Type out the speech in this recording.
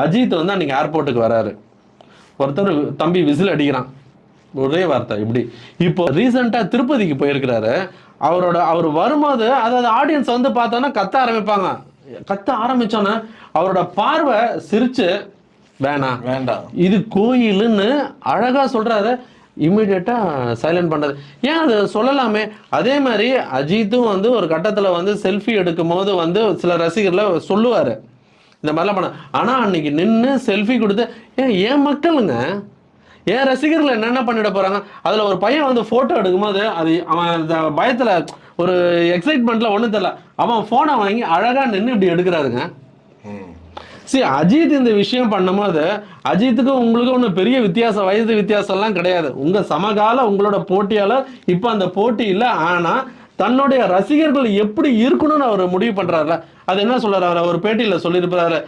அஜித் வந்து அன்னைக்கு ஏர்போர்ட்டுக்கு வராரு. ஒருத்தர் தம்பி விசில் அடிக்கிறான். ஒரே வார்த்தை இப்படி. இப்போ ரீசெண்டா திருப்பதிக்கு போயிருக்கிறாரு. அவர் வரும்போது அதாவது ஆடியன்ஸ் வந்து பார்த்தோன்னா கத்த ஆரம்பிப்பாங்க. கத்த ஆரம்பிச்சோன்னா அவரோட பார்வை சிரிச்சு வேணாம் வேண்டாம் இது கோயிலுன்னு அழகா சொல்றாரு. இம்மிடியட்டா சைலண்ட் பண்றது. ஏன் அது சொல்லலாமே. அதே மாதிரி அஜித்தும் வந்து ஒரு கட்டத்துல வந்து செல்ஃபி எடுக்கும் போது வந்து சில ரசிகர்ல சொல்லுவாரு இந்த மாதிரிலாம் பண்ண. ஆனா அன்னைக்கு நின்று செல்ஃபி கொடுத்து ஏன் மக்களுங்க ஏன் ரசிகர்கள் என்னென்ன பண்ணிட போறாங்க. அதுல ஒரு பையன் வந்து போட்டோ எடுக்கும்போது அது அவன் பயத்துல ஒரு எக்ஸைட்மெண்ட்ல ஒண்ணும் தெரியல, அவன் போனை வாங்கி அழகா நின்று இப்படி எடுக்கிறாருங்க. சரி, அஜித் இந்த விஷயம் பண்ணும்போது அஜித்துக்கும் உங்களுக்கும் ஒன்றும் பெரிய வித்தியாசம், வயது வித்தியாசம்லாம் கிடையாது. உங்க சமகால உங்களோட போட்டியாளர் இப்போ அந்த போட்டி இல்லை. ஆனா தன்னுடைய ரசிகர்கள் எப்படி இருக்கணும்னு அவர் முடிவு பண்றாருல. அது என்ன சொல்றாரு, அவர் ஒரு பேட்டியில சொல்லியிருப்பாரு.